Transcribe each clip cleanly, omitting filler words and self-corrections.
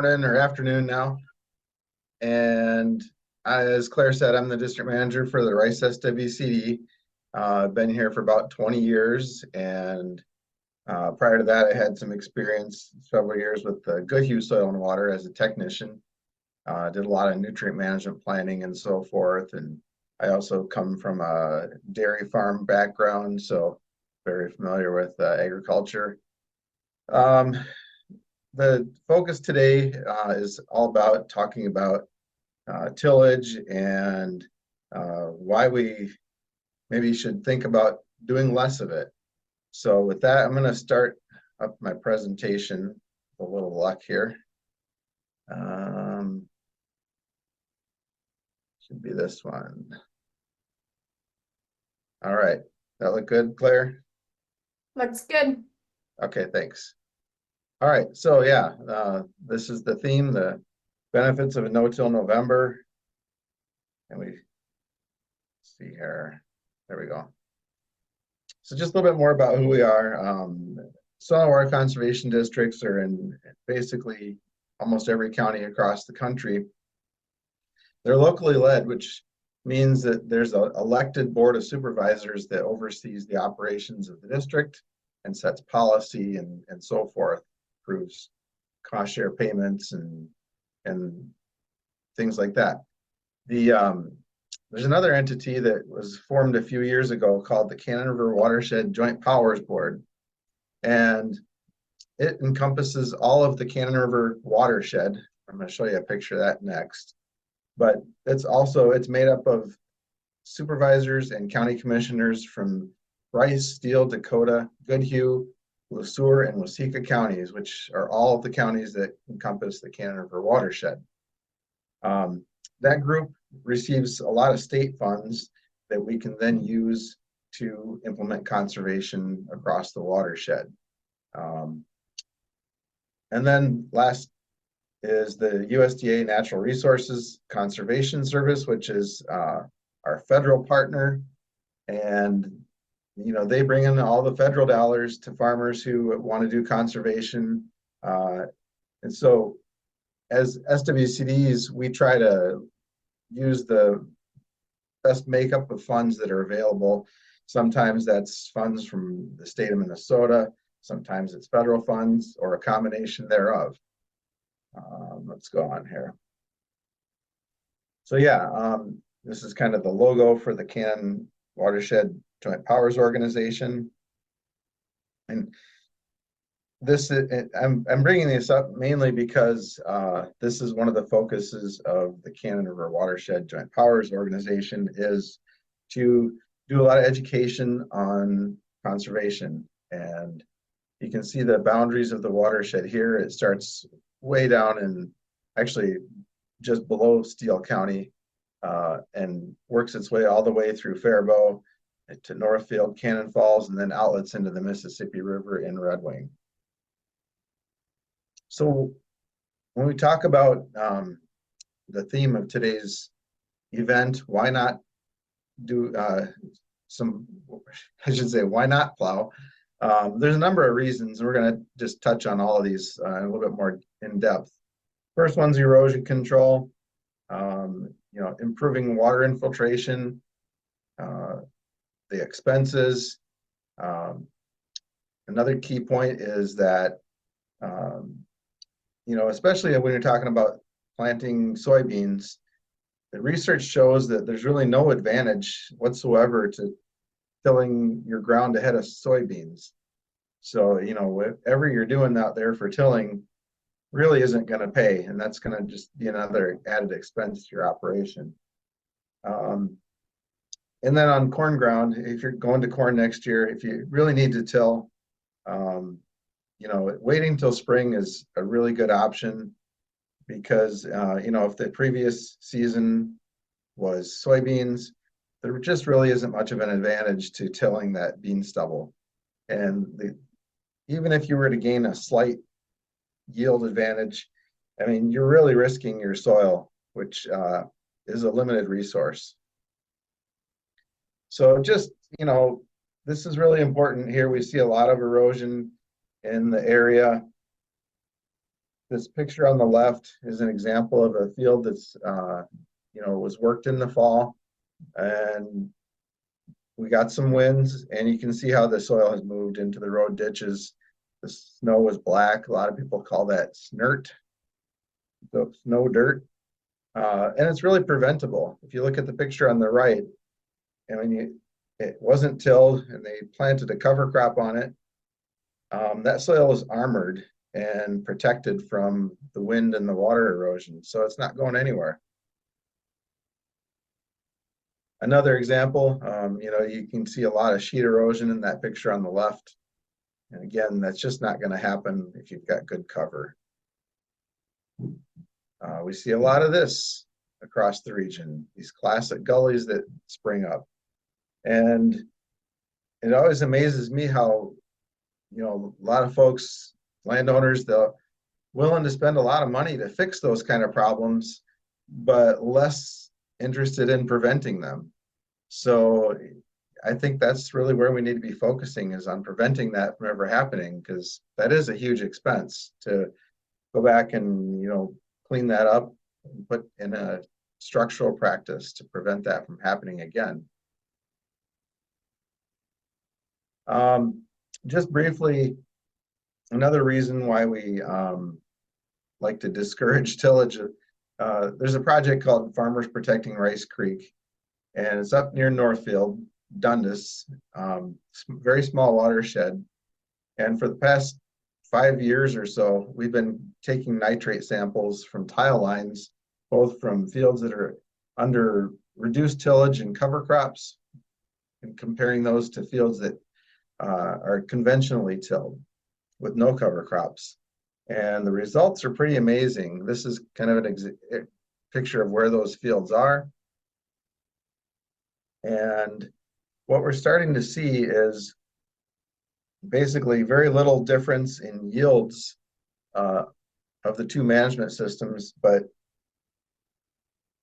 Morning or afternoon now. And as Claire said, I'm the district manager for the Rice SWCD. I've been here for about 20 years. And prior to that, I had some experience several years with Goodhue Soil and Water as a technician. Did a lot of nutrient management planning and so forth. And I also come from a dairy farm background, so very familiar with agriculture. Um, the focus today is all about talking about tillage and why we maybe should think about doing less of it. So with that, I'm going to start up my presentation with a little luck here. Um, should be this one. All right. That look good, Claire? Looks good. Okay, thanks. All right, so yeah, this is the theme, the benefits of a no-till November. And we see here, there we go. So just a little bit more about who we are. Soil and water conservation districts are in basically almost every county across the country. They're locally led, which means that there's an elected board of supervisors that oversees the operations of the district and sets policy and so forth, approves cost share payments and things like that. There's another entity that was formed a few years ago called the Cannon River Watershed Joint Powers Board. And it encompasses all of the Cannon River watershed. I'm going to show you a picture of that next. But it's made up of supervisors and county commissioners from Rice, Steele, Dakota, Goodhue, Le Sueur, and Waseca counties, which are all of the counties that encompass the Cannon River watershed. That group receives a lot of state funds that we can then use to implement conservation across the watershed. And then last is the USDA Natural Resources Conservation Service, which is our federal partner. And they bring in all the federal dollars to farmers who want to do conservation. And so as SWCDs, we try to use the best makeup of funds that are available. Sometimes that's funds from the state of Minnesota. Sometimes it's federal funds or a combination thereof. Let's go on here. So yeah, this is kind of the logo for the Cannon Watershed Joint Powers Organization. And this I'm bringing this up mainly because this is one of the focuses of the Cannon River Watershed Joint Powers Organization is to do a lot of education on conservation. And you can see the boundaries of the watershed here. It starts way down in actually just below Steele County and works its way all the way through Faribault to Northfield, Cannon Falls, and then outlets into the Mississippi River in Red Wing. So when we talk about the theme of today's event, why not do why not plow? There's a number of reasons. We're going to just touch on all of these a little bit more in depth. First one's erosion control, improving water infiltration, the expenses. Another key point is that, especially when you're talking about planting soybeans, the research shows that there's really no advantage whatsoever to tilling your ground ahead of soybeans. So, whatever you're doing out there for tilling really isn't going to pay, and that's going to just be another added expense to your operation. And then on corn ground, if you're going to corn next year, if you really need to till, waiting till spring is a really good option because, if the previous season was soybeans, there just really isn't much of an advantage to tilling that bean stubble. And even if you were to gain a slight yield advantage, I mean, you're really risking your soil, which is a limited resource. So just, this is really important here. We see a lot of erosion in the area. This picture on the left is an example of a field that's, was worked in the fall, and we got some winds, and you can see how the soil has moved into the road ditches. The snow was black. A lot of people call that snert, so snow dirt. And it's really preventable. If you look at the picture on the right, and it wasn't tilled and they planted a cover crop on it, that soil is armored and protected from the wind and the water erosion, so it's not going anywhere. Another example, you can see a lot of sheet erosion in that picture on the left. And again, that's just not going to happen if you've got good cover. We see a lot of this across the region, these classic gullies that spring up. And it always amazes me how, a lot of folks, landowners, they're willing to spend a lot of money to fix those kind of problems, but less interested in preventing them. So I think that's really where we need to be focusing, is on preventing that from ever happening, because that is a huge expense to go back and, clean that up and put in a structural practice to prevent that from happening again. Just briefly, another reason why we like to discourage tillage, there's a project called Farmers Protecting Rice Creek, and it's up near Northfield, Dundas, very small watershed. And for the past 5 years or so, we've been taking nitrate samples from tile lines, both from fields that are under reduced tillage and cover crops, and comparing those to fields that are conventionally tilled with no cover crops. And the results are pretty amazing. This is kind of a picture of where those fields are. And what we're starting to see is basically very little difference in yields of the two management systems, but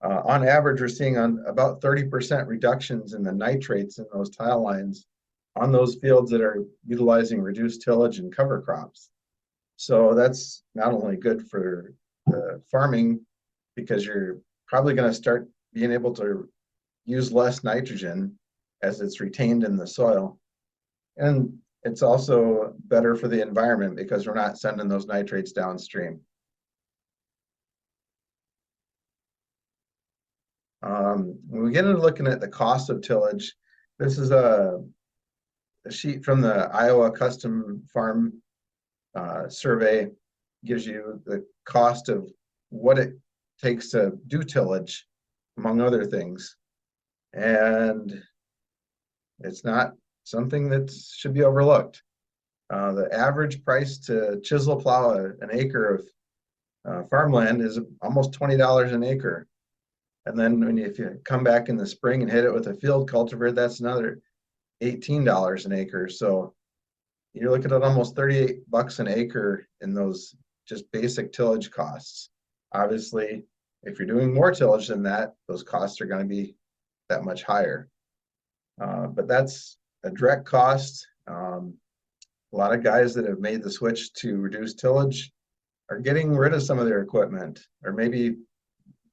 on average, we're seeing on about 30% reductions in the nitrates in those tile lines on those fields that are utilizing reduced tillage and cover crops. So that's not only good for the farming, because you're probably going to start being able to use less nitrogen as it's retained in the soil. And it's also better for the environment because we're not sending those nitrates downstream. When we get into looking at the cost of tillage, this is a sheet from the Iowa Custom Farm survey. Gives you the cost of what it takes to do tillage, among other things. And it's not something that should be overlooked. The average price to chisel plow an acre of farmland is almost $20 an acre. And then if you come back in the spring and hit it with a field cultivar, that's another $18 an acre. So you're looking at almost $38 an acre in those just basic tillage costs. Obviously, if you're doing more tillage than that, those costs are going to be that much higher. But that's a direct cost. A lot of guys that have made the switch to reduce tillage are getting rid of some of their equipment, or maybe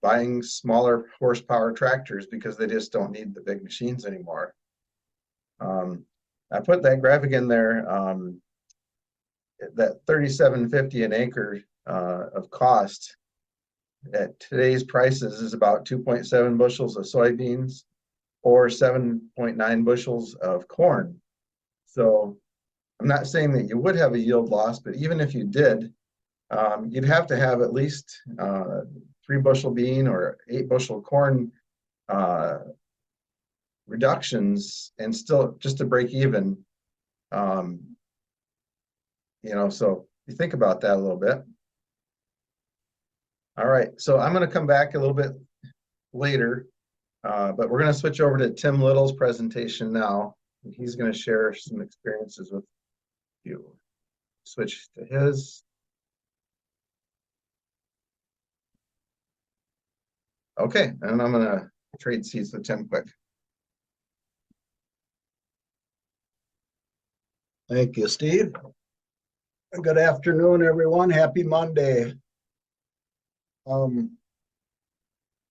buying smaller horsepower tractors because they just don't need the big machines anymore. I put that graphic in there, that $37.50 an acre of cost at today's prices is about 2.7 bushels of soybeans or 7.9 bushels of corn. So I'm not saying that you would have a yield loss, but even if you did, you'd have to have at least 3 bushel bean or 8 bushel corn reductions, and still just to break even. So you think about that a little bit. All right, so I'm going to come back a little bit later, but we're going to switch over to Tim Little's presentation now. He's going to share some experiences with you. Switch to his. Okay, and I'm going to trade seats with Tim quick. Thank you, Steve. Good afternoon, everyone. Happy Monday. Um,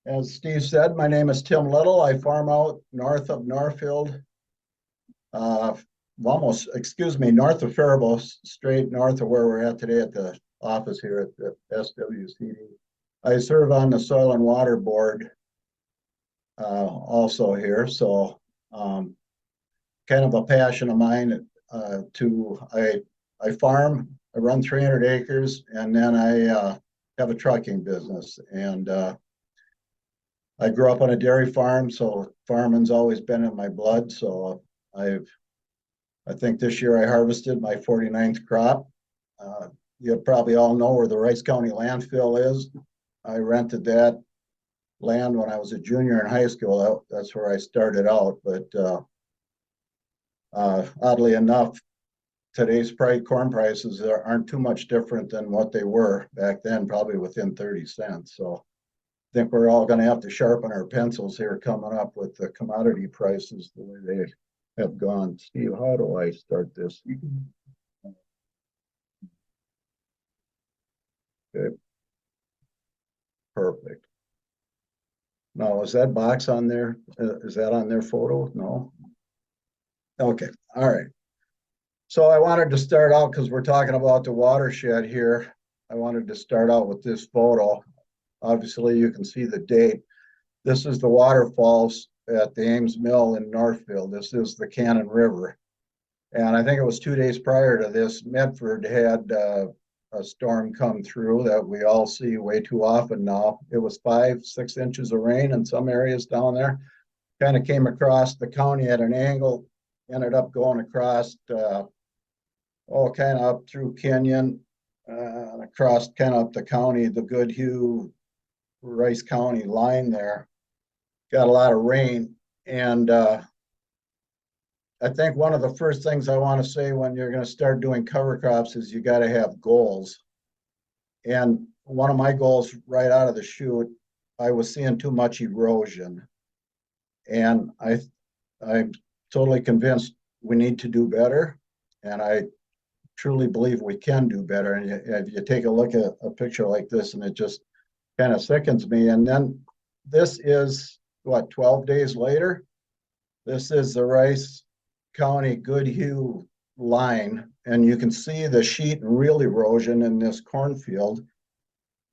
as Steve said, my name is Tim Little. I farm out north of Northfield, north of Faribault, straight north of where we're at today at the office here at the SWCD. I serve on the Soil and Water Board also here, so kind of a passion of mine I farm. I run 300 acres, and then I have a trucking business. And I grew up on a dairy farm, so farming's always been in my blood. So I think this year I harvested my 49th crop. You probably all know where the Rice County landfill is. I rented that land when I was a junior in high school. That's where I started out. But oddly enough, today's corn prices aren't too much different than what they were back then, probably within 30 cents. So I think we're all going to have to sharpen our pencils here coming up with the commodity prices the way they have gone. Steve, how do I start this? Okay. Perfect. Now, is that box on there? Is that on their photo? No. Okay. All right. So I wanted to start out because we're talking about the watershed here. I wanted to start out with this photo. Obviously, you can see the date. This is the waterfalls at the Ames Mill in Northfield. This is the Cannon River. And I think it was 2 days prior to this, Medford had a storm come through that we all see way too often now. It was 5-6 inches of rain in some areas down there. Kind of came across the county at an angle, ended up going across kind of up through Kenyon, across kind of up the county, the Goodhue, Rice County line there. Got a lot of rain. And I think one of the first things I want to say when you're going to start doing cover crops is you got to have goals. And one of my goals right out of the chute, I was seeing too much erosion. And I'm totally convinced we need to do better. And I truly believe we can do better. And if you take a look at a picture like this, and it just kind of sickens me. And then this is what, 12 days later? This is the Rice County Goodhue line, and you can see the sheet and real erosion in this cornfield,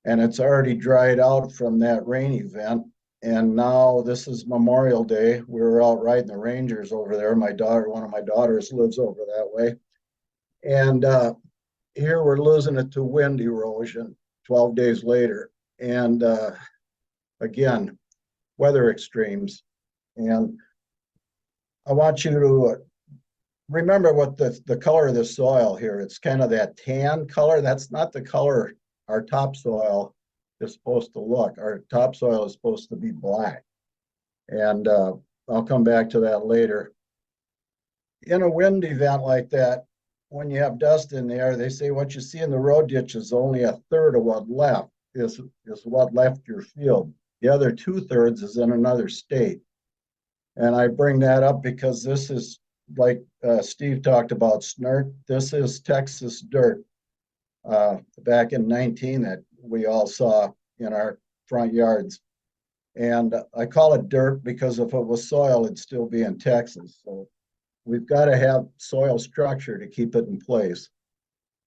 and it's already dried out from that rain event. And now this is Memorial Day. We were out riding the Rangers over there. One of my daughters lives over that way. And here we're losing it to wind erosion 12 days later. And again, weather extremes. And I want you to remember what the color of the soil here. It's kind of that tan color. That's not the color our topsoil is supposed to look. Our topsoil is supposed to be black. And I'll come back to that later. In a wind event like that, when you have dust in the air, they say what you see in the road ditch is only a third of what left is what left your field. The other 2/3 is in another state. And I bring that up because this is like Steve talked about snert. This is Texas dirt back in 19 that we all saw in our front yards. And I call it dirt because if it was soil, it'd still be in Texas. So we've got to have soil structure to keep it in place.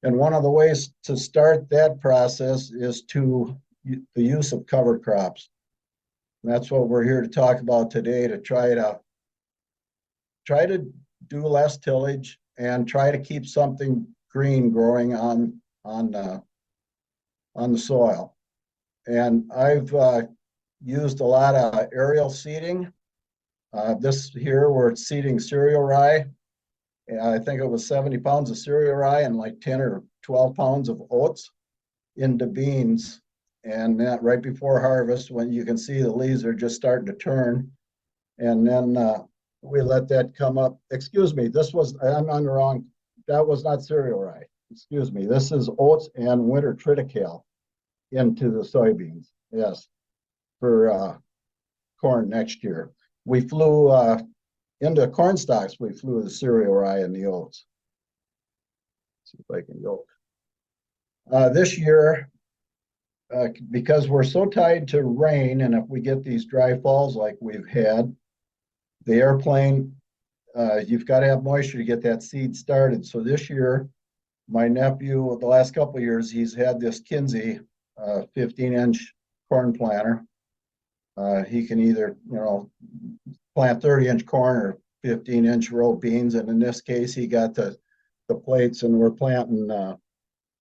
And one of the ways to start that process is the use of cover crops. And that's what we're here to talk about today, to try to do less tillage and try to keep something green growing on the soil. And I've used a lot of aerial seeding. This here, we're seeding cereal rye. I think it was 70 pounds of cereal rye and like 10 or 12 pounds of oats into beans. And that right before harvest, when you can see the leaves are just starting to turn. And then we let that come up. Excuse me, I'm on the wrong, that was not cereal rye. Excuse me, this is oats and winter triticale into the soybeans. Yes, for corn next year. We flew into corn stalks, we flew the cereal rye and the oats. Let's see if I can go. This year, because we're so tied to rain, and if we get these dry falls like we've had, the airplane, you've got to have moisture to get that seed started. So this year, my nephew, the last couple of years, he's had this Kinsey 15-inch corn planter. He can either, plant 30-inch corn or 15-inch row beans. And in this case, he got the plates, and we're planting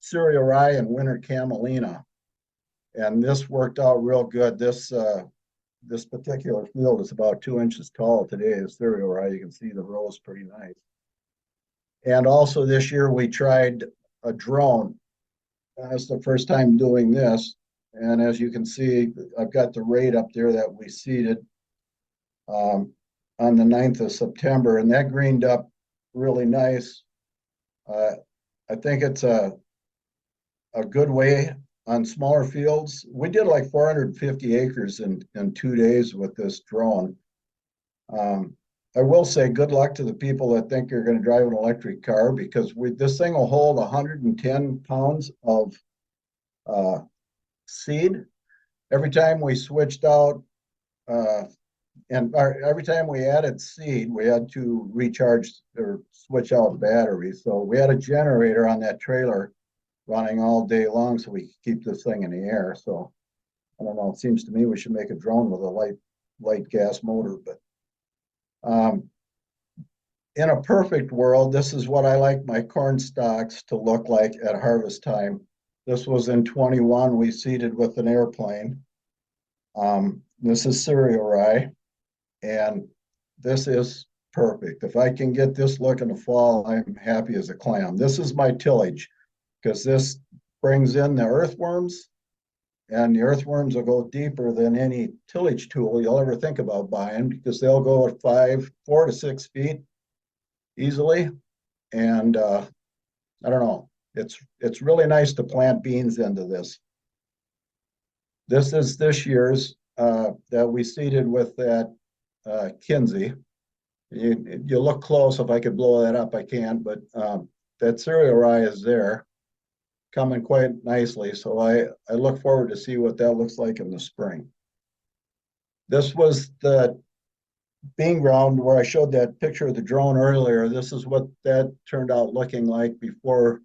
cereal rye and winter camelina. And this worked out real good. This particular field is about 2 inches tall today. Is cereal rye. You can see the rows pretty nice. And also this year we tried a drone. That's the first time doing this. And as you can see, I've got the rate up there that we seeded on the 9th of September, and that greened up really nice. I think it's a good way on smaller fields. We did like 450 acres in 2 days with this drone. I will say good luck to the people that think you're going to drive an electric car, because this thing will hold 110 pounds of seed. Every time we switched out every time we added seed, we had to recharge or switch out batteries. So we had a generator on that trailer running all day long so we could keep this thing in the air. So I don't know, it seems to me we should make a drone with a light gas motor. But in a perfect world, this is what I like my corn stalks to look like at harvest time. This was in 21, we seeded with an airplane. This is cereal rye, and this is perfect. If I can get this look in the fall, I'm happy as a clam. This is my tillage, because this brings in the earthworms, and the earthworms will go deeper than any tillage tool you'll ever think about buying, because they'll go at 4 to 6 feet easily. And I don't know, it's really nice to plant beans into this. This is this year's that we seeded with that Kinsey. You look close. If I could blow that up, I can't, but that cereal rye is there, coming quite nicely. So I look forward to see what that looks like in the spring. This was the bean ground where I showed that picture of the drone earlier. This is what that turned out looking like before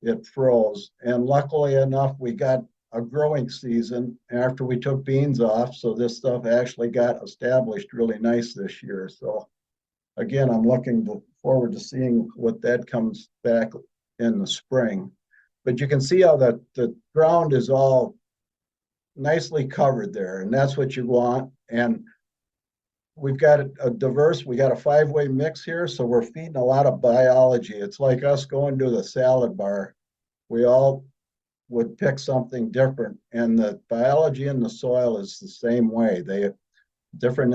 it froze. And luckily enough, we got a growing season after we took beans off. So this stuff actually got established really nice this year. So again, I'm looking forward to seeing what that comes back in the spring. But you can see how the ground is all nicely covered there, and that's what you want. And we've got we got a 5-way mix here, so we're feeding a lot of biology. It's like us going to the salad bar. We all would pick something different, and the biology in the soil is the same way. Different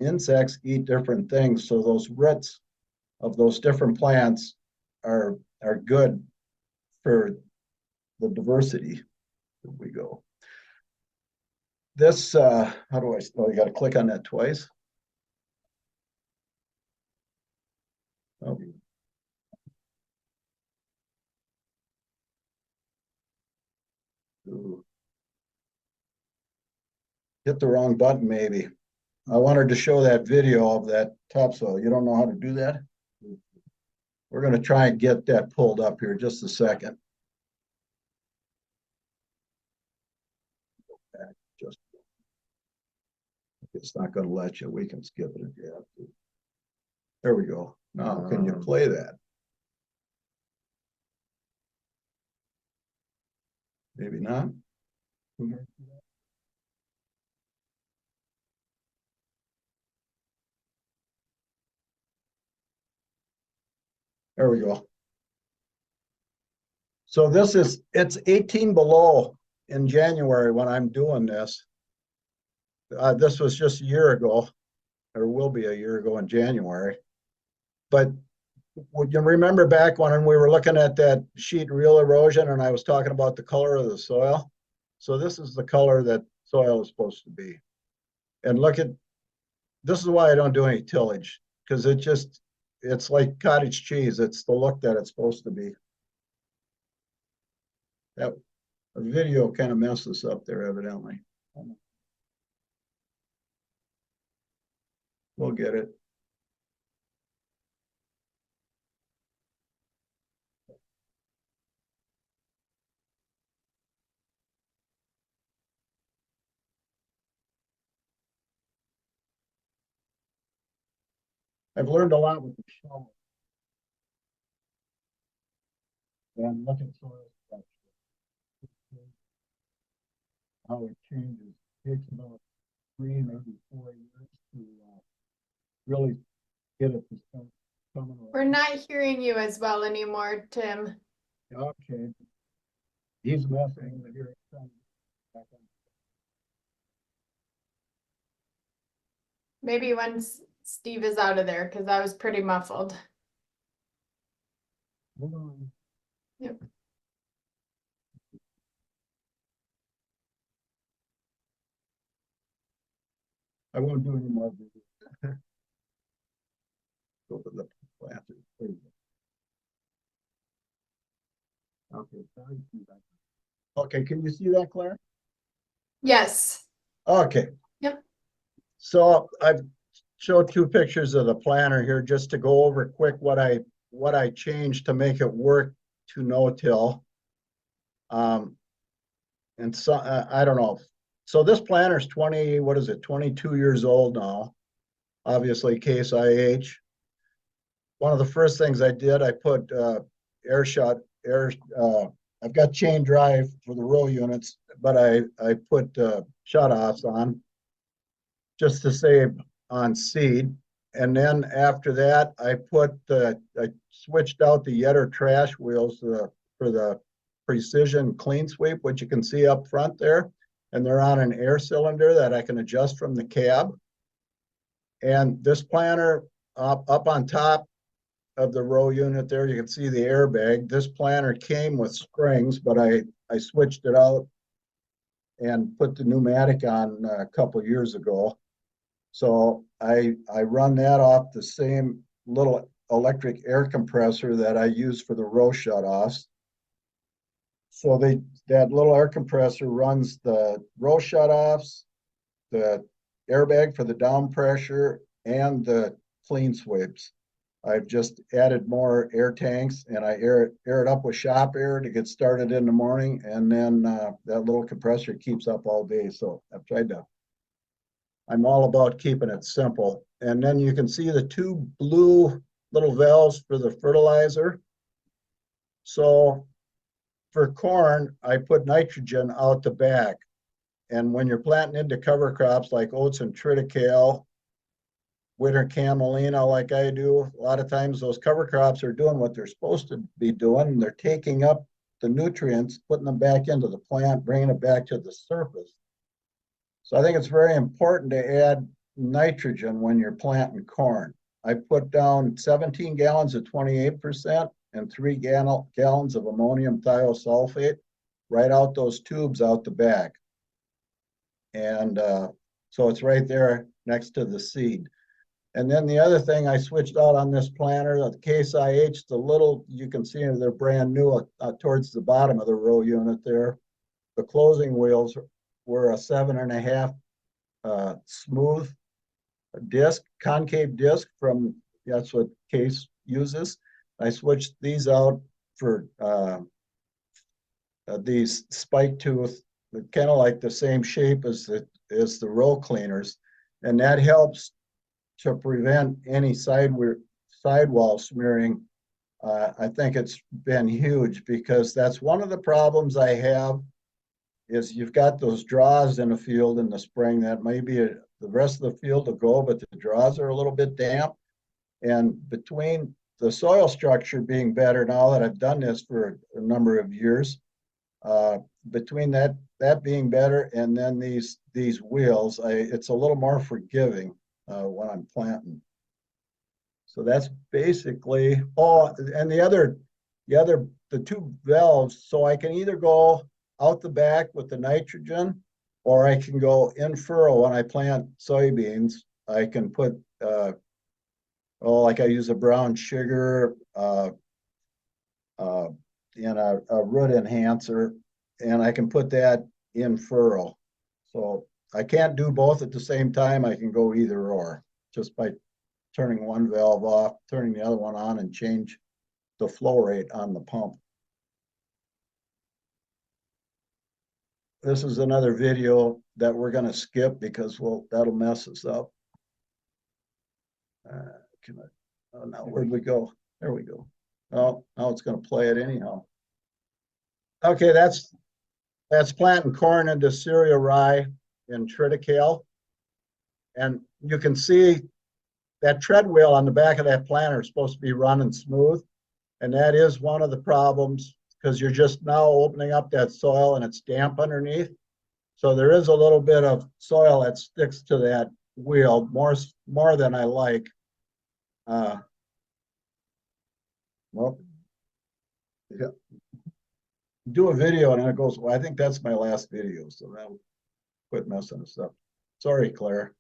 insects eat different things, so those roots of those different plants are good for the diversity that we go. This, how do I, you got to click on that twice. Oh. Ooh. Hit the wrong button, maybe. I wanted to show that video of that topsoil. You don't know how to do that? We're going to try and get that pulled up here just a second. Just, it's not going to let you. We can skip it if you have to. There we go. Now, can you play that? Maybe not. There we go. So it's 18 below in January when I'm doing this. This was just a year ago, or will be a year ago in January. But would you remember back when we were looking at that sheet reel erosion and I was talking about the color of the soil? So this is the color that soil is supposed to be. And this is why I don't do any tillage, because it's like cottage cheese. It's the look that it's supposed to be. That the video kind of messed us up there evidently. We'll get it. I've learned a lot with the shovel. And look at soil structure. How it changes. It takes about 3, maybe 4 years to really get it to start coming We're around. not hearing you as well anymore, Tim. Okay. He's messing with your. Maybe once Steve is out of there, because that was pretty muffled. Hold on. Yep. I won't do any more video. Go to the glasses. There you go. Okay, can you see that, Claire? Yes. Okay. Yep. So I've showed 2 pictures of the planner here just to go over quick what I changed to make it work to no-till. And so I don't know. So this planner's 20, what is it, 22 years old now. Obviously Case IH. One of the first things I did, I put I've got chain drive for the row units, but I put shut offs on just to save on seed. And then after that, I switched out the Yetter trash wheels for the precision clean sweep, which you can see up front there. And they're on an air cylinder that I can adjust from the cab. And this planner up on top of the row unit there, you can see the airbag. This planner came with springs, but I switched it out and put the pneumatic on a couple years ago. So I run that off the same little electric air compressor that I use for the row shutoffs. So that little air compressor runs the row shutoffs, the airbag for the down pressure, and the clean sweeps. I've just added more air tanks and I air it up with shop air to get started in the morning. And then that little compressor keeps up all day. So I'm all about keeping it simple. And then you can see the 2 blue little valves for the fertilizer. So for corn, I put nitrogen out the back. And when you're planting into cover crops like oats and triticale, winter camelina like I do, a lot of times those cover crops are doing what they're supposed to be doing. And they're taking up the nutrients, putting them back into the plant, bringing it back to the surface. So I think it's very important to add nitrogen when you're planting corn. I put down 17 gallons of 28% and 3 gallons of ammonium thiosulfate right out those tubes out the back. And so it's right there next to the seed. And then the other thing I switched out on this planter, the Case IH, the little, you can see they're brand new towards the bottom of the row unit there. The closing wheels were a 7.5 smooth disc, concave disc from, that's what Case uses. I switched these out for these spike tooth, kind of like the same shape as the row cleaners. And that helps to prevent any sidewall smearing. I think it's been huge because that's one of the problems I have is you've got those draws in the field in the spring that maybe the rest of the field will go, but the draws are a little bit damp. And between the soil structure being better now that I've done this for a number of years, between that being better and then these wheels, it's a little more forgiving when I'm planting. So that's basically, and the 2 valves, so I can either go out the back with the nitrogen or I can go in furrow when I plant soybeans. I can put, like I use a brown sugar and a root enhancer and I can put that in furrow. So I can't do both at the same time. I can go either or just by turning one valve off, turning the other one on, and change the flow rate on the pump. This is another video that we're going to skip because that'll mess us up. Oh, now where'd we go? There we go. Oh, now it's going to play it anyhow. Okay, that's planting corn into cereal rye in triticale. And you can see that tread wheel on the back of that planter is supposed to be running smooth. And that is one of the problems because you're just now opening up that soil and it's damp underneath. So there is a little bit of soil that sticks to that wheel, more than I like. Well, yeah. Do a video and then it goes, well, I think that's my last video, so that'll quit messing us up. Sorry, Claire.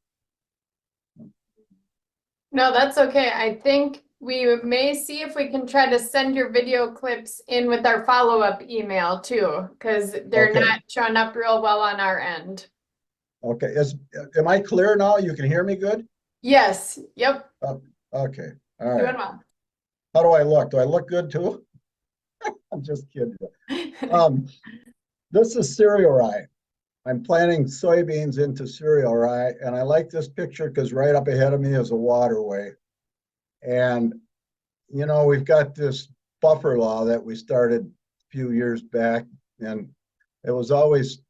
No, that's okay. I think we may see if we can try to send your video clips in with our follow-up email too, because they're Okay. not showing up real well on our end. Okay, am I clear now? You can hear me good? Yes, yep, Okay, all doing right. well. How do I look? Do I look good too? I'm just kidding. This is cereal rye. I'm planting soybeans into cereal rye, and I like this picture because right up ahead of me is a waterway. And, you know, we've got this buffer law that we started a few years back, and it was always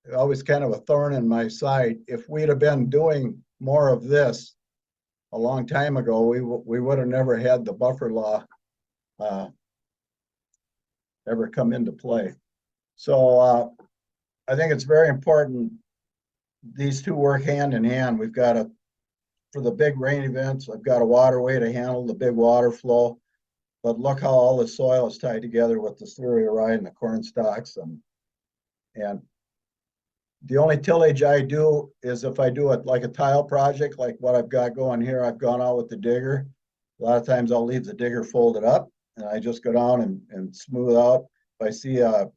kind of a thorn in my side. If we'd have been doing more of this a long time ago, we would have never had the buffer law ever come into play. So I think it's very important these two work hand in hand. We've got for the big rain events, I've got a waterway to handle the big water flow. But look how all the soil is tied together with the cereal rye and the corn stalks. And the only tillage I do is if I do it like a tile project, like what I've got going here, I've gone out with the digger. A lot of times I'll leave the digger folded up and I just go down and smooth out. If I see a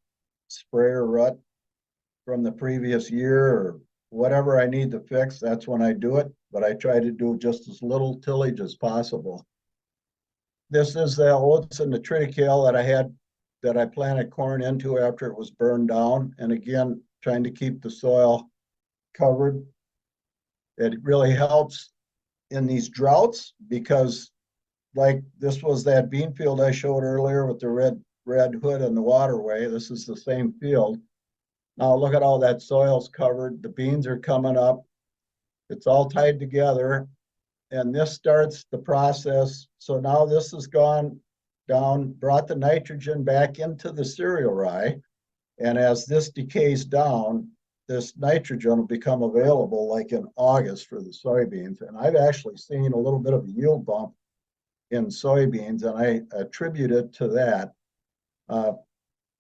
sprayer rut from the previous year or whatever I need to fix, that's when I do it. But I try to do just as little tillage as possible. This is the oats and the triticale that I planted corn into after it was burned down. And again, trying to keep the soil covered. It really helps in these droughts because like this was that bean field I showed earlier with the red hood and the waterway. This is the same field. Now look at all that soil's covered. The beans are coming up. It's all tied together. And this starts the process. So now this has gone down, brought the nitrogen back into the cereal rye. And as this decays down, this nitrogen will become available like in August for the soybeans. And I've actually seen a little bit of a yield bump in soybeans, and I attribute it to that.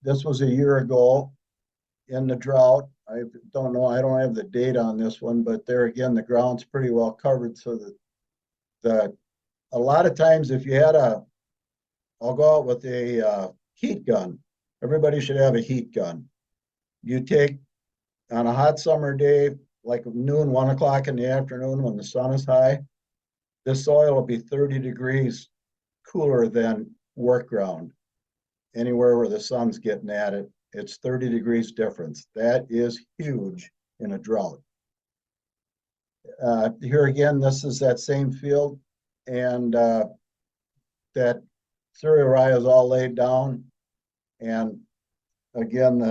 This was a year ago in the drought. I don't know, I don't have the data on this one, but there again, the ground's pretty well covered. So that a lot of times if you had I'll go out with a heat gun. Everybody should have a heat gun. You take on a hot summer day, like noon, 1 o'clock in the afternoon when the sun is high, this soil will be 30 degrees cooler than work ground. Anywhere where the sun's getting at it, it's 30 degrees difference. That is huge in a drought. Here again, this is that same field, and that cereal rye is all laid down. And again,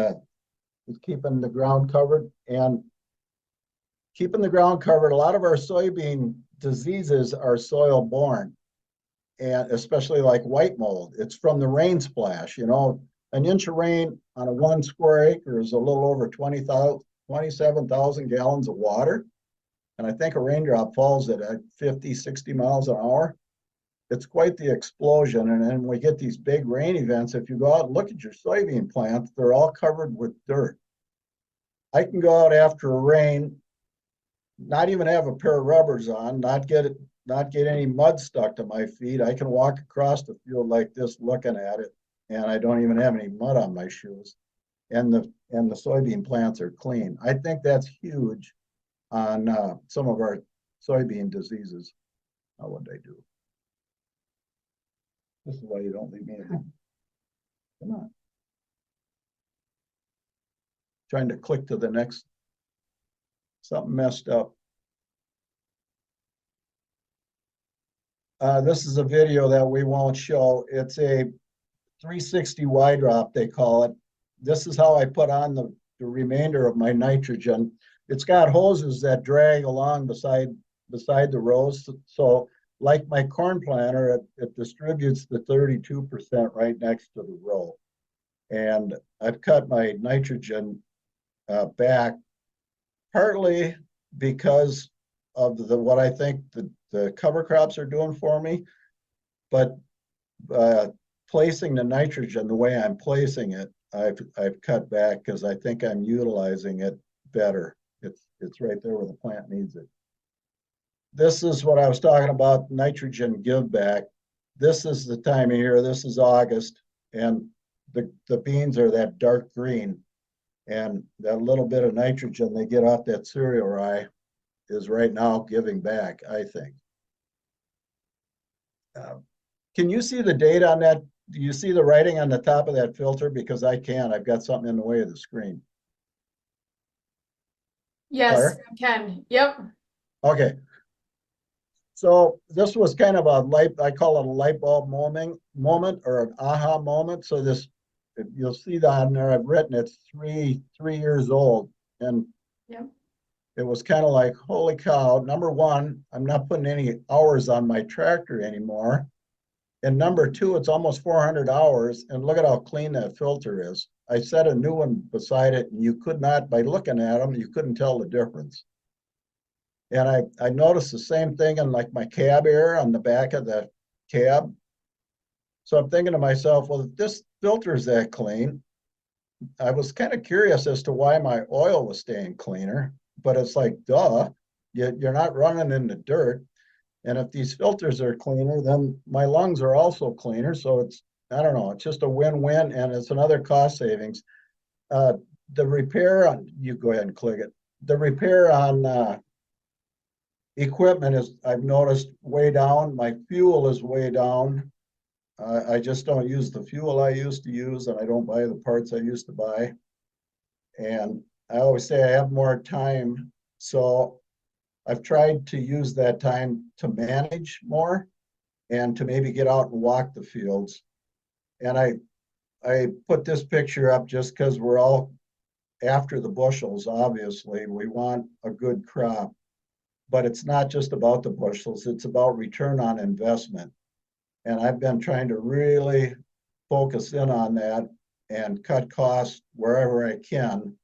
it's keeping the ground covered. And keeping the ground covered, a lot of our soybean diseases are soil borne, and especially like white mold. It's from the rain splash. You know, an inch of rain on a 1 square acre is a little over 27,000 gallons of water. And I think a raindrop falls at 50, 60 miles an hour. It's quite the explosion. And then we get these big rain events. If you go out and look at your soybean plants, they're all covered with dirt. I can go out after a rain, not even have a pair of rubbers on, not get any mud stuck to my feet. I can walk across the field like this looking at it, and I don't even have any mud on my shoes. and the soybean plants are clean. I think that's huge on some of our soybean diseases. How would I do? This is why you don't leave me alone. Come on. Trying to click to the next. Something messed up. This is a video that we won't show. It's a 360 wide drop, they call it. This is how I put on the remainder of my nitrogen. It's got hoses that drag along beside the rows. So like my corn planter, it distributes the 32% right next to the row. And I've cut my nitrogen back partly because of what I think the cover crops are doing for me, but placing the nitrogen the way I'm placing it, I've cut back because I think I'm utilizing it better. It's right there where the plant needs it. This is what I was talking about, nitrogen give back. This is the time of year, this is August, and the beans are that dark green. And that little bit of nitrogen they get off that cereal rye is right now giving back, I think. Can you see the date on that? Do you see the writing on the top of that filter? Because I can't. I've got something in the way of the screen. Yes, Claire? I can. Yep. Okay. So this was kind of a I call it a light bulb moment or an aha moment. So this, you'll see that on there, I've written it's three years old. And yep. It was kind of like, holy cow, number one, I'm not putting any hours on my tractor anymore. And number two, it's almost 400 hours. And look at how clean that filter is. I set a new one beside it, and you could not, by looking at them, you couldn't tell the difference. And I noticed the same thing in like my cab air on the back of the cab. So I'm thinking to myself, well, if this filter is that clean, I was kind of curious as to why my oil was staying cleaner, but it's like, duh, you're not running in the dirt. And if these filters are cleaner, then my lungs are also cleaner. So it's, I don't know, it's just a win-win, and it's another cost savings. The repair on, you go ahead and click it. The repair on equipment is, I've noticed, way down. My fuel is way down. I just don't use the fuel I used to use, and I don't buy the parts I used to buy. And I always say I have more time. So I've tried to use that time to manage more and to maybe get out and walk the fields. And I put this picture up just because we're all after the bushels, obviously. We want a good crop, but it's not just about the bushels, it's about return on investment. And I've been trying to really focus in on that and cut costs wherever I can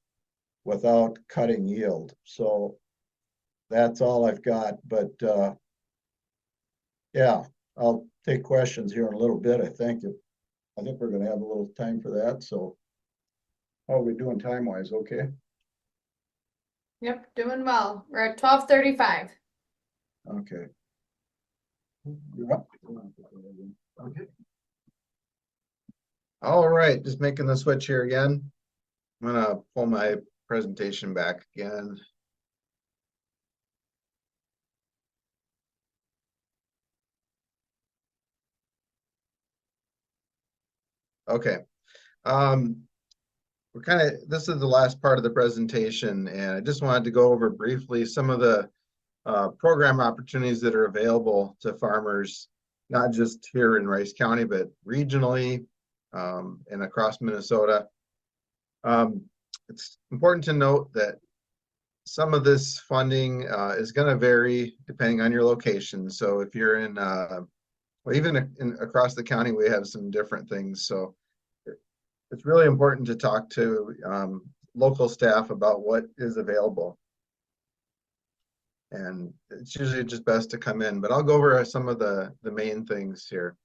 without cutting yield. So that's all I've got. But yeah, I'll take questions here in a little bit. I think we're going to have a little time for that. So how are we doing time wise? Okay. Yep, doing well. We're at 12:35. Okay. Yep. Okay. All right, just making the switch here again. I'm gonna pull my presentation back again. Okay. This is the last part of the presentation, and I just wanted to go over briefly some of the program opportunities that are available to farmers, not just here in Rice County, but regionally and across Minnesota. It's important to note that some of this funding is going to vary depending on your location. So if you're in, well, even across the county, we have some different things. So it's really important to talk to local staff about what is available. And it's usually just best to come in, but I'll go over some of the main things here.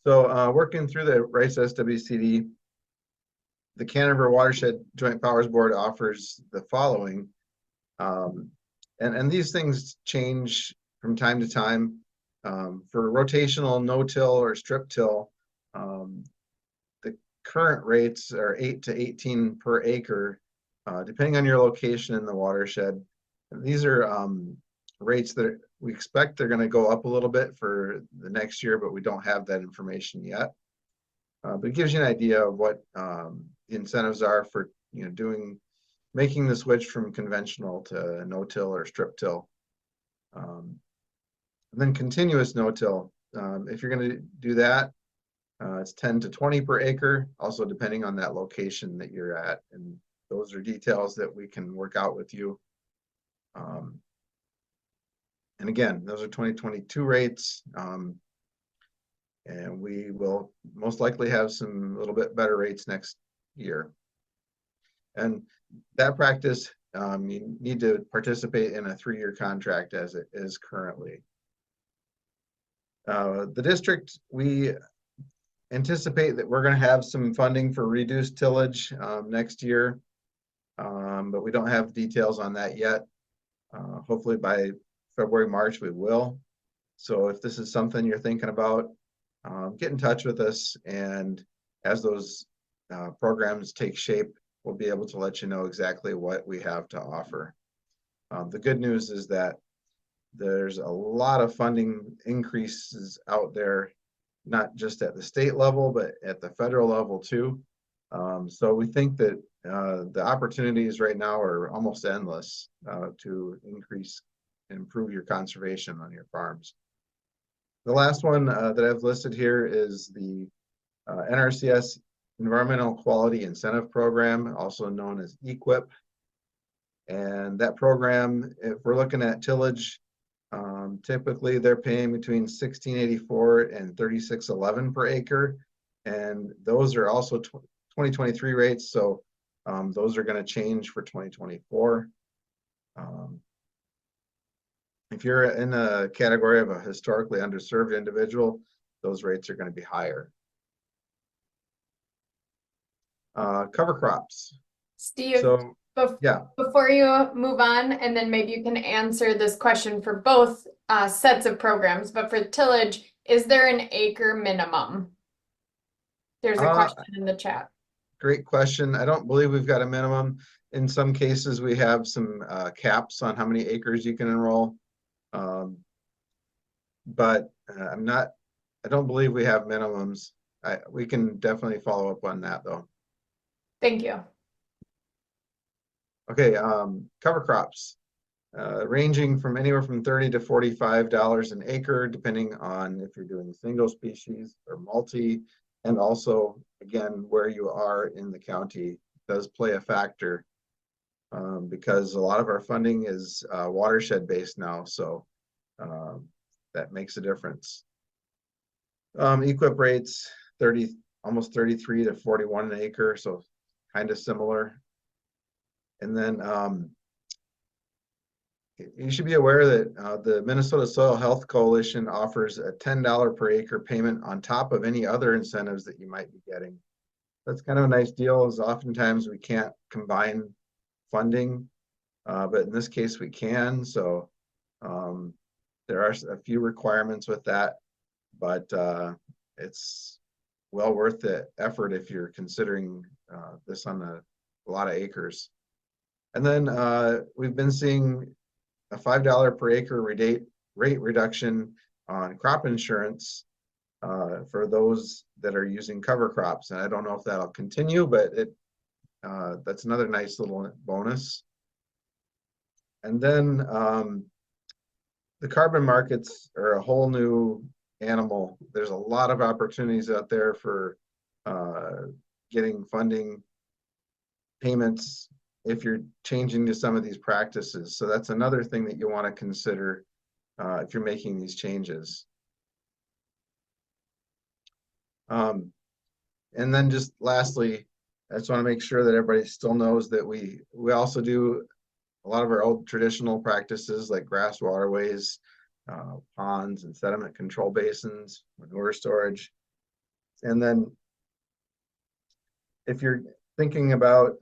So working through the Rice SWCD, the Canterbury Watershed Joint Powers Board offers the following. And these things change from time to time. For rotational no-till or strip till, the current rates are 8 to 18 per acre, depending on your location in the watershed. These are rates that we expect they're going to go up a little bit for the next year, but we don't have that information yet. But it gives you an idea of what the incentives are for making the switch from conventional to no-till or strip-till. And then continuous no-till. If you're going to do that, it's 10 to 20 per acre, also depending on that location that you're at. And those are details that we can work out with you. And again, those are 2022 rates. And we will most likely have some little bit better rates next year. And that practice, you need to participate in a 3-year contract as it is currently. The district, we anticipate that we're going to have some funding for reduced tillage next year, but we don't have details on that yet. Hopefully by February, March, we will. So if this is something you're thinking about, get in touch with us, and as those programs take shape, we'll be able to let you know exactly what we have to offer. The good news is that there's a lot of funding increases out there, not just at the state level, but at the federal level too. So we think that the opportunities right now are almost endless to increase and improve your conservation on your farms. The last one that I've listed here is the NRCS Environmental Quality Incentive Program, also known as EQIP. And that program, if we're looking at tillage, typically they're paying between $16.84 and $36.11 per acre. And those are also 2023 rates. So those are going to change for 2024. If you're in a category of a historically underserved individual, those rates are going to be higher. Cover crops. Steve, So, yeah. Before you move on, and then maybe you can answer this question for both sets of programs, but for tillage, is there an acre minimum? There's a question in the chat. Great question. I don't believe we've got a minimum. In some cases, we have some caps on how many acres you can enroll. But I don't believe we have minimums. We can definitely follow up on that though. Thank you. Okay, cover crops, ranging from anywhere from $30 to $45 an acre, depending on if you're doing single species or multi, and also, again, where you are in the county does play a factor, because a lot of our funding is watershed based now, so that makes a difference. EQIP rates, almost 33 to 41 an acre, so kind of similar. And then you should be aware that the Minnesota Soil Health Coalition offers a $10 per acre payment on top of any other incentives that you might be getting. That's kind of a nice deal, as oftentimes we can't combine funding, but in this case we can. So there are a few requirements with that, but it's well worth the effort if you're considering this on a lot of acres. And then we've been seeing a $5 per acre rate reduction on crop insurance for those that are using cover crops. And I don't know if that'll continue, but that's another nice little bonus. And then the carbon markets are a whole new animal. There's a lot of opportunities out there for getting funding payments if you're changing to some of these practices. So that's another thing that you want to consider if you're making these changes. And then just lastly, I just want to make sure that everybody still knows that we also do a lot of our old traditional practices like grass waterways, ponds and sediment control basins, manure storage. And then if you're thinking about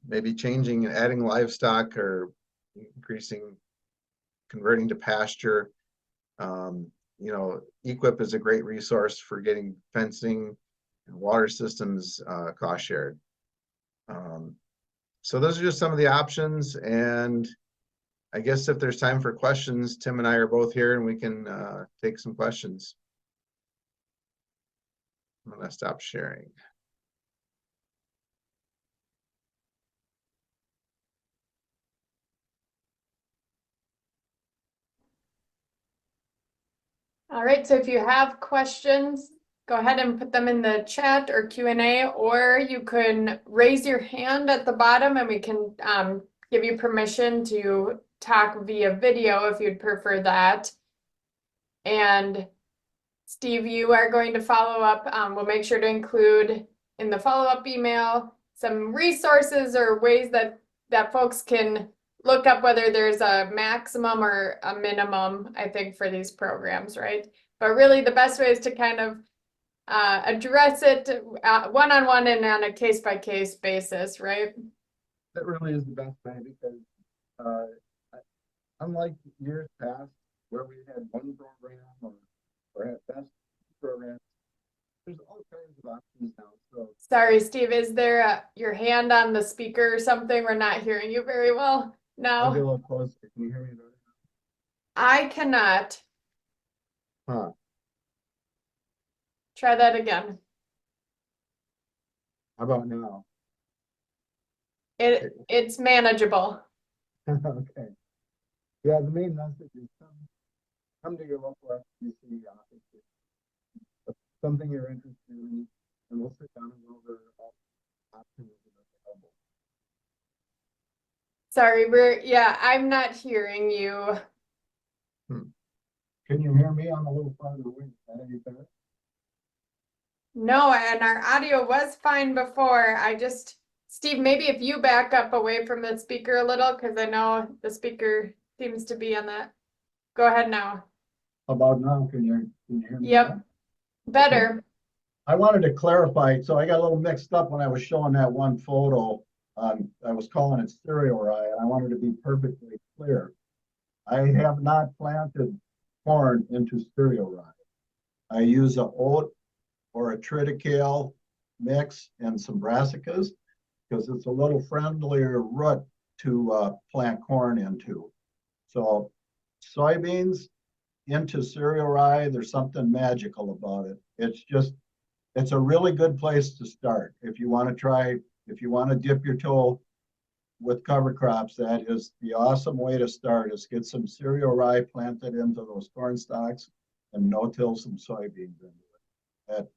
maybe changing and adding livestock or converting to pasture, EQIP is a great resource for getting fencing water systems cost shared. So those are just some of the options, and I guess if there's time for questions, Tim and I are both here and we can take some questions. I'm gonna stop sharing. All right, so if you have questions, go ahead and put them in the chat or Q&A, or you can raise your hand at the bottom and we can give you permission to talk via video if you'd prefer that. And Steve, you are going to follow up. We'll make sure to include in the follow-up email some resources or ways that folks can look up whether there's a maximum or a minimum, I think, for these programs, right? But really the best way is to kind of address it one-on-one and on a case-by-case basis, right? That really is the best way, because unlike years past where we had one program or at best programs, there's all kinds of options now. So Sorry, Steve, is there your hand on the speaker or something? We're not hearing you very well I'll get a now. little closer. Can you hear me better? I cannot. Huh. Try that again. How about now? It's manageable. Okay. Yeah, the main message is come to your local FCC office. If something you're interested in, and we'll sit down and go over all options that are available. Sorry, I'm not hearing you. Can you hear me? I'm a little farther away. Is that any better? No, and our audio was fine before. Steve, maybe if you back up away from the speaker a little, because I know the speaker seems to be on that. Go ahead now. How about now? Can you hear me? Yep, now? better. I wanted to clarify, so I got a little mixed up when I was showing that one photo. I was calling it cereal rye, and I wanted to be perfectly clear. I have not planted corn into cereal rye. I use a oat or a triticale mix and some brassicas, because it's a little friendlier root to plant corn into. So soybeans into cereal rye, there's something magical about it. It's a really good place to start. If you want to dip your toe with cover crops, that is the awesome way to start, is get some cereal rye planted into those corn stalks and no-till some soybeans into it. That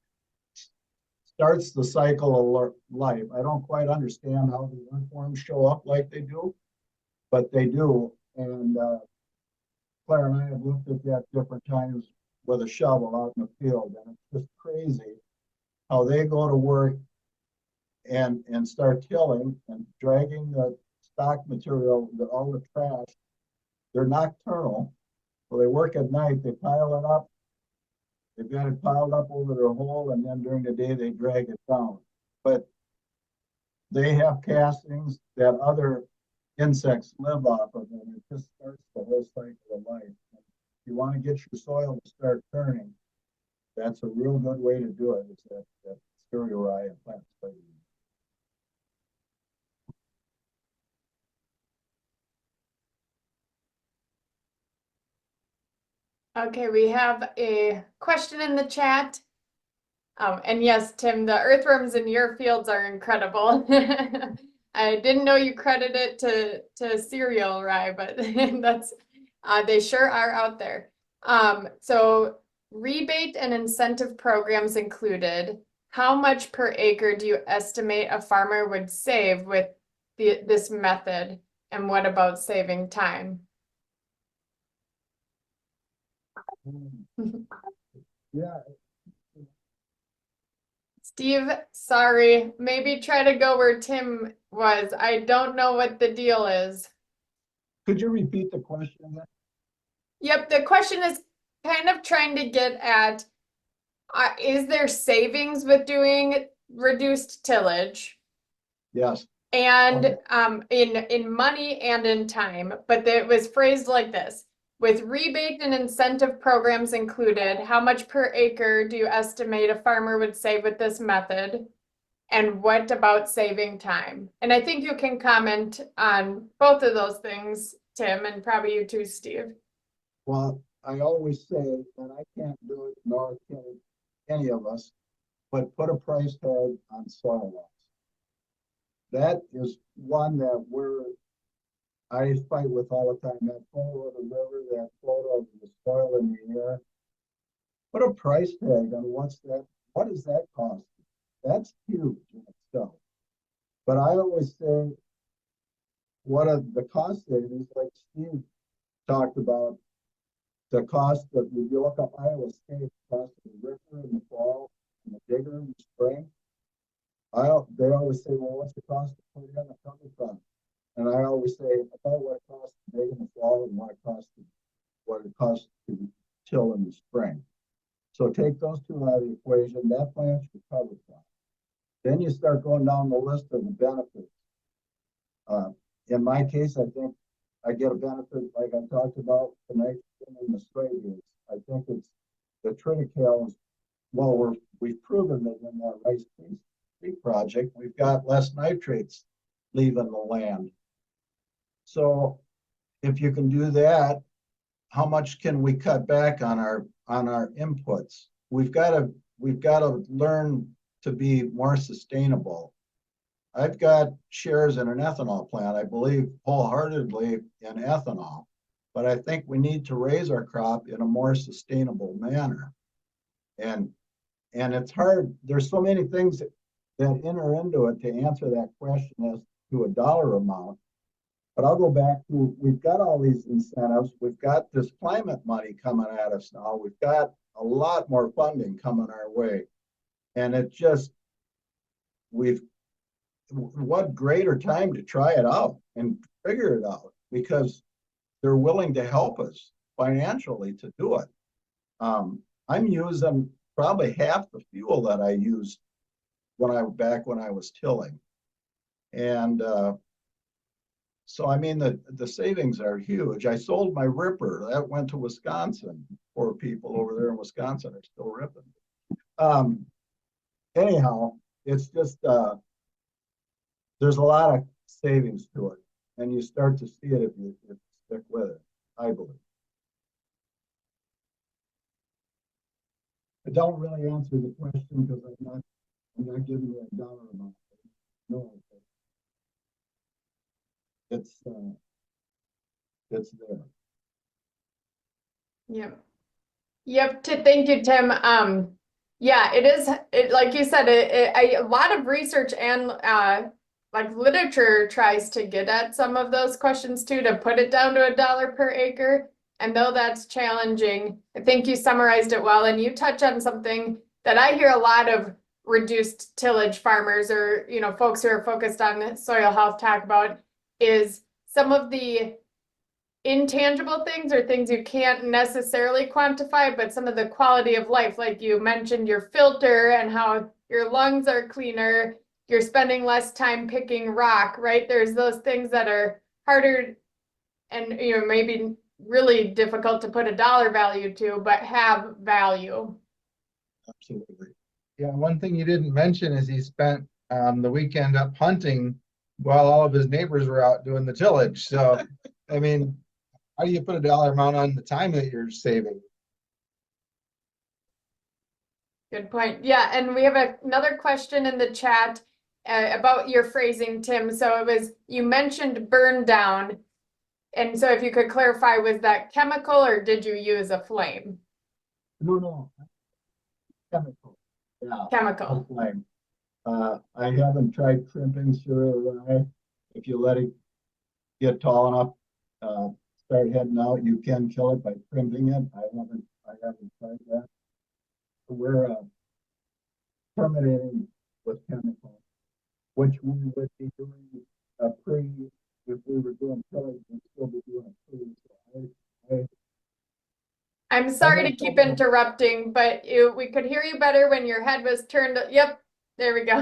starts the cycle of life. I don't quite understand how the earthworms show up like they do, but they do. And Claire and I have looked at that different times with a shovel out in the field, and it's just crazy how they go to work and start tilling and dragging the stock material, all the trash. They're nocturnal, so they work at night. They pile it up. They've got it piled up over their hole, and then during the day they drag it down. But they have castings that other insects live off of, and it just starts the whole cycle of life. If you want to get your soil to start turning, that's a real good way to do it. Is that cereal rye and plant soybean. Okay, we have a question in the chat. And yes, Tim, the earthworms in your fields are incredible. I didn't know you credit it to cereal rye, but that's they sure are out there. So rebate and incentive programs included. How much per acre do you estimate a farmer would save with this method? And what about saving time? Yeah. Steve, sorry, maybe try to go where Tim was. I don't know what the deal is. Could you repeat the question? Yep, the question is kind of trying to get at, is there savings with doing reduced tillage? Yes. And in money and in time, but it was phrased like this. with rebate and incentive programs included, how much per acre do you estimate a farmer would save with this method? And what about saving time? And I think you can comment on both of those things, Tim, and probably you too, Steve. Well, I always say, and I can't do it, nor can any of us, but put a price tag on soil loss. That is one that I fight with all the time. That photo of the river, that photo of the soil in the air. Put a price tag on what does that cost? That's huge in itself. But I always say, what are the cost savings, like Steve talked about, the cost of, if you look up Iowa State, the cost of the ripper in the fall and the digger in the spring. They always say, well, what's the cost to put in a cover crop? And I always say, about what it costs to dig in the fall and what it costs to till in the spring. So take those two out of the equation. That plant's your cover crop. Then you start going down the list of the benefits. In my case, I think I get a benefit, like I talked about, the nitrogen and the spray base. I think it's the triticale. Well, we've proven that in that rice creek project, we've got less nitrates leaving the land. So if you can do that, how much can we cut back on our inputs? We've got to learn to be more sustainable. I've got shares in an ethanol plant. I believe wholeheartedly in ethanol, but I think we need to raise our crop in a more sustainable manner. And it's hard. There's so many things that enter into it to answer that question as to a dollar amount. But I'll go back to, we've got all these incentives. We've got this climate money coming at us now. We've got a lot more funding coming our way. And it just, what greater time to try it out and figure it out, because they're willing to help us financially to do it. I'm using probably half the fuel that I used when I was tilling. And so, I mean, the savings are huge. I sold my ripper. That went to Wisconsin. Poor people over there in Wisconsin are still ripping. Anyhow, it's just, there's a lot of savings to it. And you start to see it if you stick with it, I believe. I don't really answer the question because I'm not giving you a dollar amount. No. It's there. Yep. Thank you, Tim. Yeah, it is. Like you said, a lot of research and like literature tries to get at some of those questions too, to put it down to $1 per acre. And though that's challenging, I think you summarized it well. And you touch on something that I hear a lot of reduced tillage farmers, or folks who are focused on soil health, talk about, is some of the intangible things, or things you can't necessarily quantify, but some of the quality of life, like you mentioned your filter and how your lungs are cleaner, you're spending less time picking rock, right? There's those things that are harder and maybe really difficult to put a dollar value to, but have value. Absolutely. Yeah, one thing you didn't mention is he spent the weekend up hunting while all of his neighbors were out doing the tillage. So, I mean, how do you put a dollar amount on the time that you're saving? Good point. Yeah, and we have another question in the chat about your phrasing, Tim. So it was, you mentioned burn down. And so if you could clarify, was that chemical or did you use a flame? No. Chemical. Yeah. Chemical. Flame. I haven't tried crimping cereal rye. If you let it get tall enough, start heading out, you can kill it by crimping it. I haven't tried that. We're terminating with chemical, which we would be doing if we were doing tillage, we'd still be doing a pre. I'm sorry to keep interrupting, but we could hear you better when your head was turned. Yep, there we go.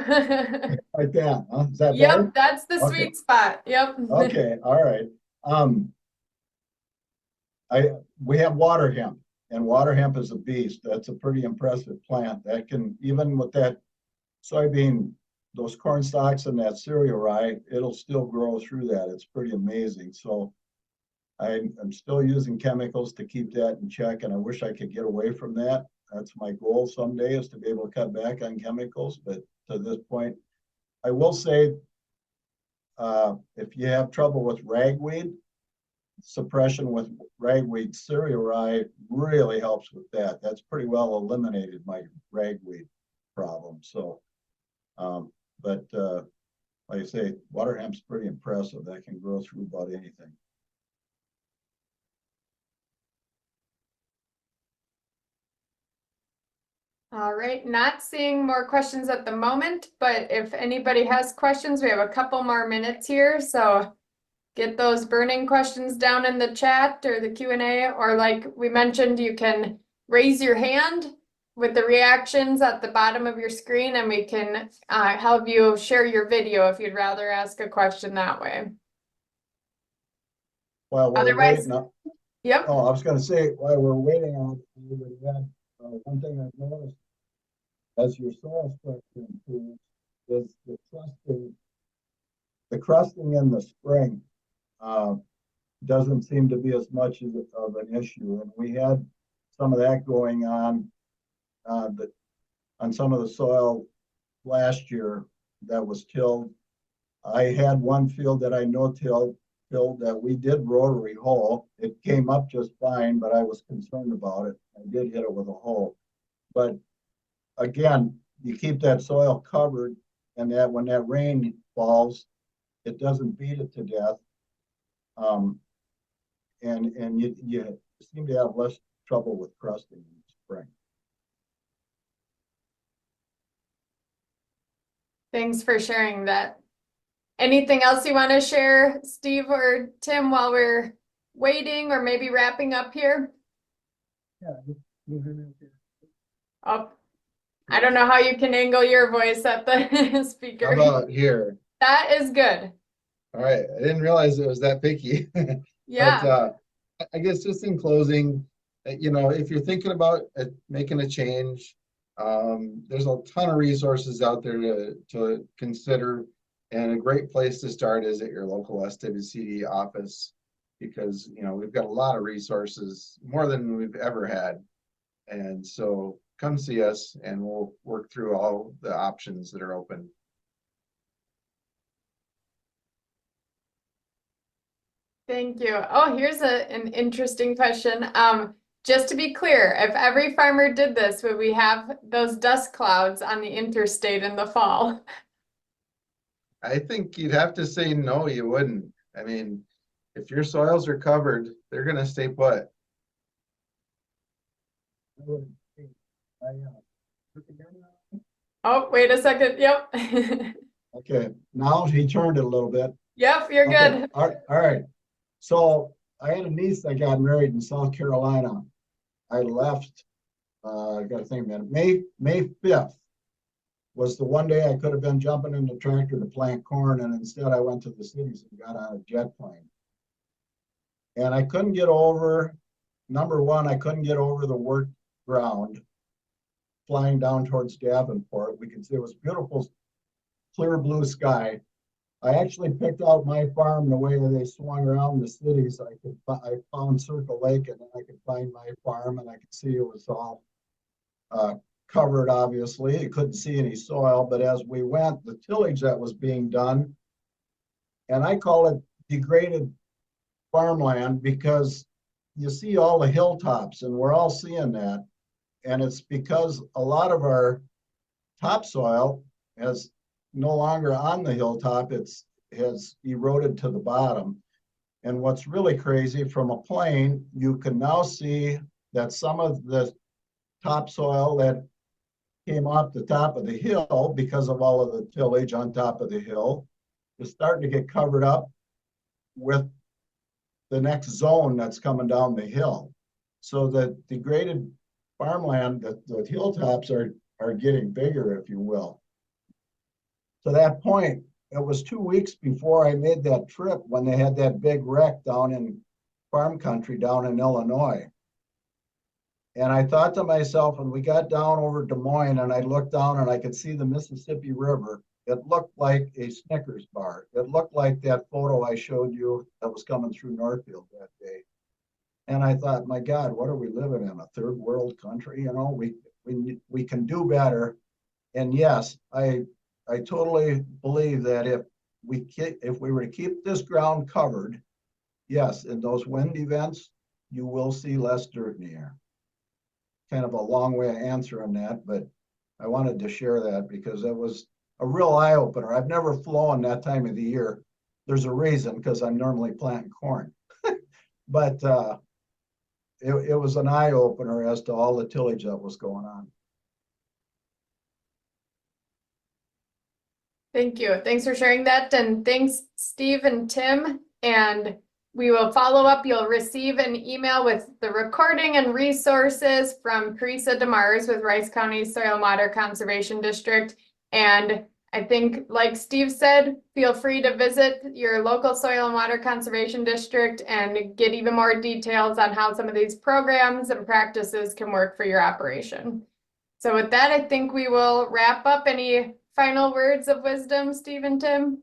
Like that, huh? Is that yep, better? that's the sweet spot. Yep. Okay, all right. We have water hemp, and water hemp is a beast. That's a pretty impressive plant. That can, even with that soybean, those corn stalks and that cereal rye, it'll still grow through that. It's pretty amazing. So I'm still using chemicals to keep that in check, and I wish I could get away from that. That's my goal someday, is to be able to cut back on chemicals. But to this point, I will say, if you have trouble with ragweed, suppression with ragweed cereal rye really helps with that. That's pretty well eliminated my ragweed problem. So, but like I say, water hemp's pretty impressive. That can grow through about anything. All right, not seeing more questions at the moment, but if anybody has questions, we have a couple more minutes here, so get those burning questions down in the chat or the Q&A, or like we mentioned, you can raise your hand with the reactions at the bottom of your screen, and we can help you share your video if you'd rather ask a question that way. Well, we're Otherwise, waiting on, yep. oh, I was going to say, while we're waiting on that, one thing I've noticed as your soil structure improves is the crusting in the spring doesn't seem to be as much of an issue. And we had some of that going on some of the soil last year that was tilled. I had one field that I no-tilled that we did rotary hoe. It came up just fine, but I was concerned about it. I did hit it with a hoe. But again, you keep that soil covered, and that when that rain falls, it doesn't beat it to death. And you seem to have less trouble with crusting in the spring. Thanks for sharing that. Anything else you want to share, Steve or Tim, while we're waiting or maybe wrapping up here? Yeah. Oh, I don't know how you can angle your voice at the speaker. How about here? That is good. All right, I didn't realize it was that picky. Yeah. But I guess just in closing, you know, if you're thinking about making a change, there's a ton of resources out there to consider, and a great place to start is at your local SWCD office, because you know we've got a lot of resources, more than we've ever had, and so come see us, and we'll work through all the options that are open. Thank you. Oh, here's an interesting question. Just to be clear, if every farmer did this, would we have those dust clouds on the interstate in the fall? I think you'd have to say no, you wouldn't. I mean, if your soils are covered, they're gonna stay put. Oh, wait a second. Yep. Okay, now he turned it a little bit. Yep, you're Okay, good. all right. So I had a niece that got married in South Carolina. I left, I gotta think a minute, May 5th was the one day I could have been jumping in the tractor to plant corn, and instead I went to the cities and got on a jet plane. And I couldn't get over, number one, I couldn't get over the work ground flying down towards Davenport. We could see it was beautiful, clear blue sky. I actually picked out my farm the way they swung around the cities. I found Circle Lake, and then I could find my farm, and I could see it was all covered, obviously. You couldn't see any soil, but as we went, the tillage that was being done, and I call it degraded farmland, because you see all the hilltops, and we're all seeing that. And it's because a lot of our topsoil has no longer on the hilltop, has eroded to the bottom. And what's really crazy, from a plane, you can now see that some of the topsoil that came off the top of the hill because of all of the tillage on top of the hill is starting to get covered up with the next zone that's coming down the hill. So the degraded farmland, the hilltops are getting bigger, if you will. To that point, it was 2 weeks before I made that trip when they had that big wreck down in farm country down in Illinois. And I thought to myself, when we got down over Des Moines and I looked down and I could see the Mississippi River, it looked like a Snickers bar. It looked like that photo I showed you that was coming through Northfield that day. And I thought, my God, what are we living in? A third world country? You know, we can do better. And yes, I totally believe that if we were to keep this ground covered, yes, in those wind events, you will see less dirt in the air. Kind of a long way of answering that, but I wanted to share that because it was a real eye opener. I've never flown that time of the year. There's a reason, because I'm normally planting corn. But it was an eye opener as to all the tillage that was going on. Thank you. Thanks for sharing that. And thanks, Steve and Tim. And we will follow up. You'll receive an email with the recording and resources from Teresa DeMars with Rice County Soil and Water Conservation District. And I think, like Steve said, feel free to visit your local Soil and Water Conservation District and get even more details on how some of these programs and practices can work for your operation. So with that, I think we will wrap up. Any final words of wisdom, Steve and Tim?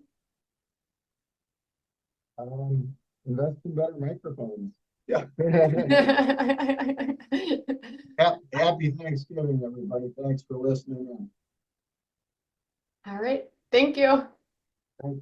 Invest in better microphones. Yeah. Happy Thanksgiving, everybody. Thanks for listening in. All right. Thank you. Thanks.